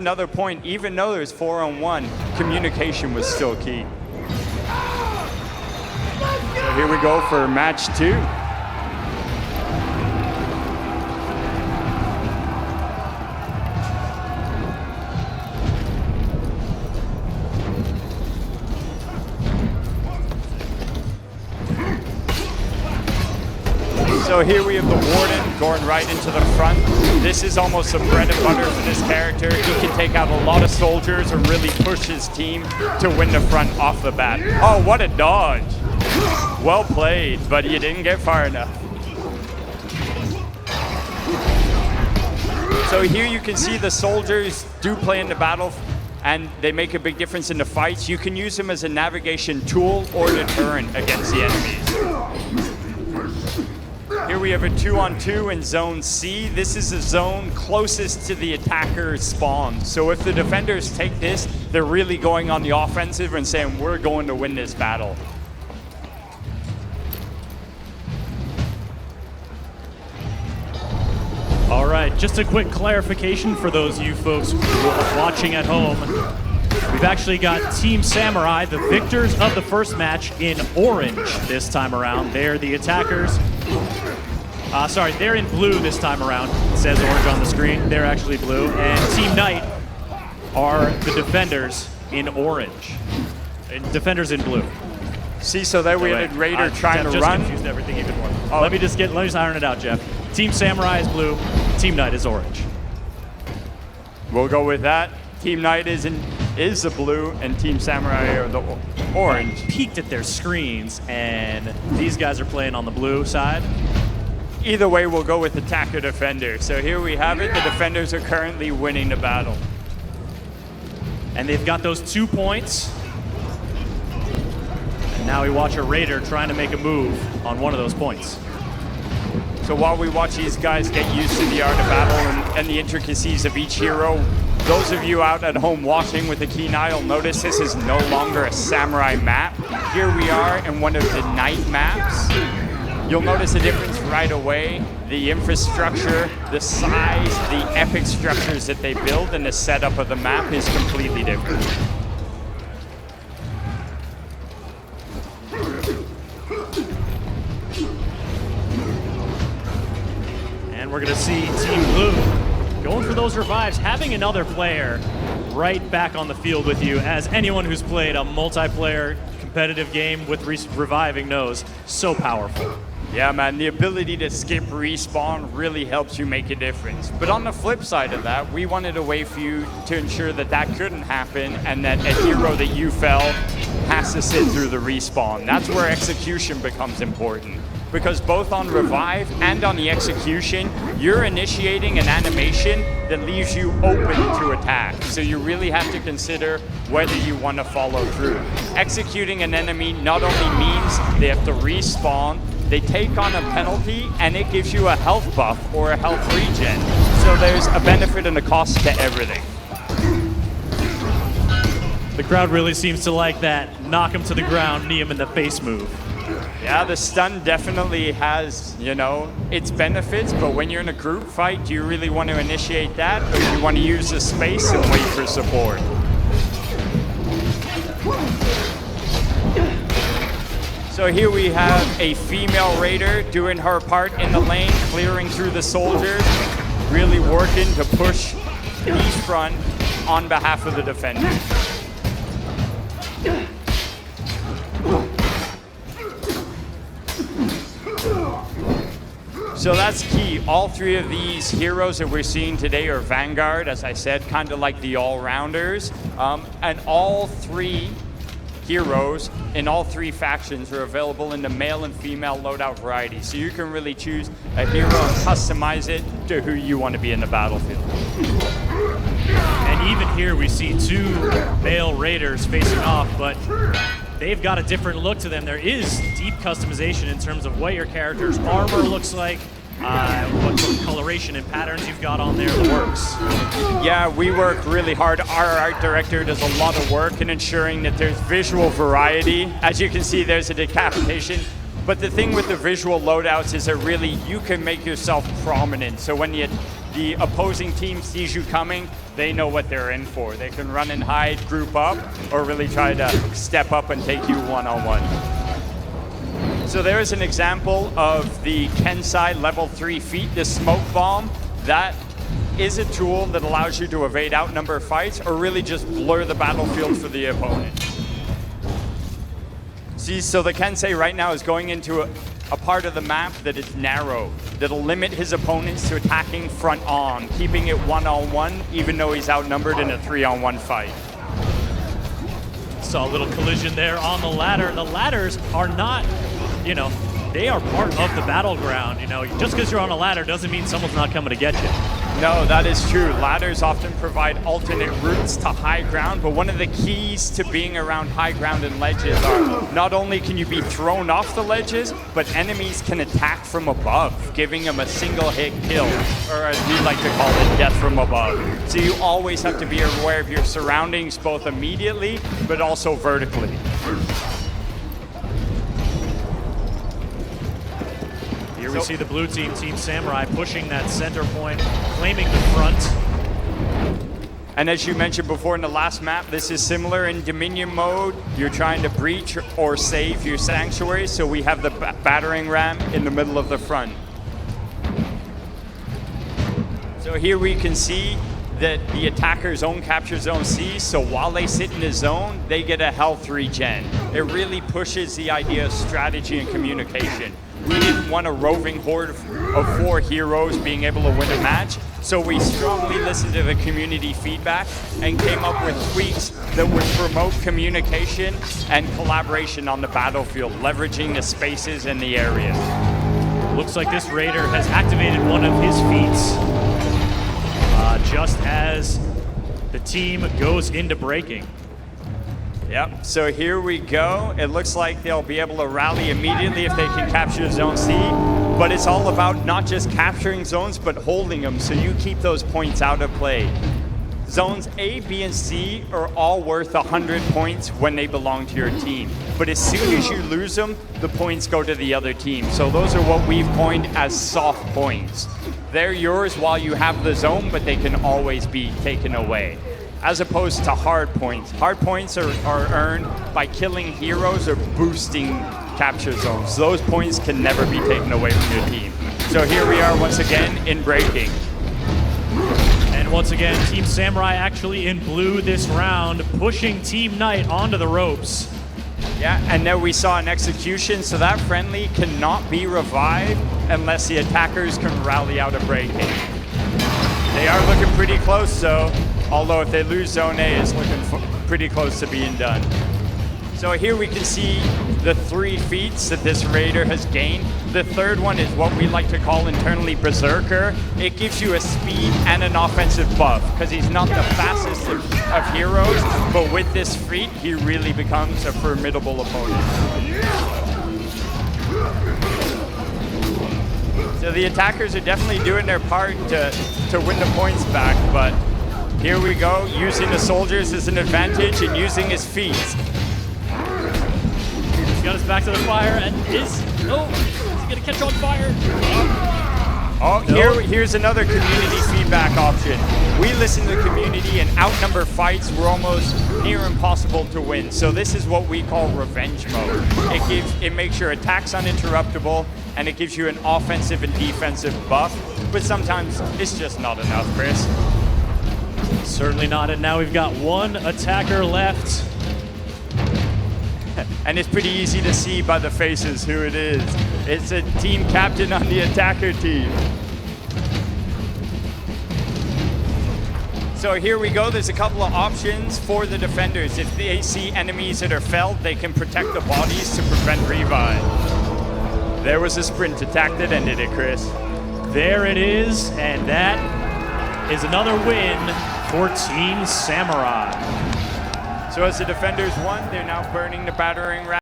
Another point, even though there's 4-on-1, communication was still key. So here we go for match 2. So here we have the Warden going right into the front. This is almost some bread and butter for this character. He can take out a lot of soldiers and really push his team to win the front off the bat. Oh, what a dodge. Well played, but you didn't get far enough. So here you can see the soldiers do play in the battle and they make a big difference in the fights. You can use them as a navigation tool or deterrent against the enemies. Here we have a 2-on-2 in Zone C. This is the zone closest to the attacker's spawn. So if the defenders take this, they're really going on the offensive and saying, we're going to win this battle. All right, just a quick clarification for those of you folks watching at home. We've actually got Team Samurai, the victors of the first match, in orange this time around. They're the attackers. Sorry, they're in blue this time around. It says orange on the screen. They're actually blue. And Team Knight are the defenders in orange. And defenders in blue. See, so there we had Raider trying to run. Confused everything even more. Oh. Let me just iron it out, Jeff. Team Samurai is blue. Team Knight is orange. We'll go with that. Team Knight is the blue, and Team Samurai are the orange. I peeked at their screens, and these guys are playing on the blue side. Either way, we'll go with attacker defender. So here we have it. The defenders are currently winning the battle. And they've got those 2 points. And now we watch a Raider trying to make a move on one of those points. So while we watch these guys get used to the art of battle and the intricacies of each hero, those of you out at home watching with a keen eye will notice this is no longer a samurai map. Here we are in one of the Knight maps. You'll notice a difference right away. The infrastructure, the size, the epic structures that they build, and the setup of the map is completely different. And we're gonna see Team Blue going for those revives, having another player right back on the field with you. As anyone who's played a multiplayer competitive game with reviving knows, so powerful. Yeah, man, the ability to skip respawn really helps you make a difference. But on the flip side of that, we wanted a way for you to ensure that that couldn't happen and that a hero that you fell has to sit through the respawn. That's where execution becomes important. Because both on revive and on the execution, you're initiating an animation that leaves you open to attack. So you really have to consider whether you want to follow through. Executing an enemy not only means they have to respawn, they take on a penalty, and it gives you a health buff or a health regen. So there's a benefit and a cost to everything. The crowd really seems to like that knock him to the ground, knee him in the face move. Yeah, the stun definitely has, its benefits, but when you're in a group fight, do you really want to initiate that, or do you want to use the space and wait for support? So here we have a female Raider doing her part in the lane, clearing through the soldiers, really working to push each front on behalf of the defender. So that's key. All 3 of these heroes that we're seeing today are Vanguard, as I said, kind of like the all-rounders. And all 3 heroes in all 3 factions are available in the male and female loadout variety. So you can really choose a hero and customize it to who you want to be in the battlefield. And even here we see 2 male Raiders facing off, but they've got a different look to them. There is deep customization in terms of what your character's armor looks like, what sort of coloration and patterns you've got on there, the works. Yeah, we work really hard. Our art director does a lot of work in ensuring that there's visual variety. As you can see, there's a decapitation. But the thing with the visual loadouts is that really you can make yourself prominent. So when the opposing team sees you coming, they know what they're in for. They can run and hide, group up, or really try to step up and take you one-on-one. So there is an example of the Kensai level 3 feat, the smoke bomb. That is a tool that allows you to evade outnumber fights or really just blur the battlefield for the opponent. See, so the Kensei right now is going into a part of the map that is narrow, that'll limit his opponents to attacking front on, keeping it one-on-one, even though he's outnumbered in a 3-on-1 fight. Saw a little collision there on the ladder. The ladders are not, they are part of the battleground. Just because you're on a ladder doesn't mean someone's not coming to get you. No, that is true. Ladders often provide alternate routes to high ground, but one of the keys to being around high ground and ledges are not only can you be thrown off the ledges, but enemies can attack from above, giving them a single hit kill, or as we like to call it, death from above. So you always have to be aware of your surroundings, both immediately, but also vertically. Here we see the blue team, Team Samurai, pushing that center point, claiming the front. And as you mentioned before in the last map, this is similar in Dominion mode. You're trying to breach or save your sanctuary, so we have the battering ram in the middle of the front. So here we can see that the attacker's own capture zone sees, so while they sit in the zone, they get a health regen. It really pushes the idea of strategy and communication. We didn't want a roving horde of 4 heroes being able to win a match, so we strongly listened to the community feedback and came up with tweaks that would promote communication and collaboration on the battlefield, leveraging the spaces and the areas. Looks like this Raider has activated one of his feats just as the team goes into breaking. Yep, so here we go. It looks like they'll be able to rally immediately if they can capture Zone C, but it's all about not just capturing zones, but holding them so you keep those points out of play. Zones A, B, and C are all worth 100 points when they belong to your team, but as soon as you lose them, the points go to the other team. So those are what we've coined as soft points. They're yours while you have the zone, but they can always be taken away, as opposed to hard points. Hard points are earned by killing heroes or boosting capture zones. Those points can never be taken away from your team. So here we are once again in breaking. And once again, Team Samurai actually in blue this round, pushing Team Knight onto the ropes. Yeah, and there we saw an execution, so that friendly cannot be revived unless the attackers can rally out of breaking. They are looking pretty close though, although if they lose Zone A, it's looking pretty close to being done. So here we can see the 3 feats that this Raider has gained. The third one is what we like to call internally Berserker. It gives you a speed and an offensive buff, because he's not the fastest of heroes, but with this feat, he really becomes a formidable opponent. So the attackers are definitely doing their part to win the points back, but here we go, using the soldiers as an advantage and using his feats. He's got his back to the fire and he's gonna catch on fire. Oh, here's another community feedback option. We listen to the community, and outnumber fights were almost near impossible to win. So this is what we call revenge mode. It makes your attacks uninterruptible, and it gives you an offensive and defensive buff. But sometimes it's just not enough, Chris. Certainly not, and now we've got 1 attacker left. And it's pretty easy to see by the faces who it is. It's a team captain on the attacker team. So here we go. There's a couple of options for the defenders. If they see enemies that are felled, they can protect the bodies to prevent revive. There was a sprint attack that ended it, Chris. There it is, and that is another win for Team Samurai. So as the defenders won, they're now burning the battering ram.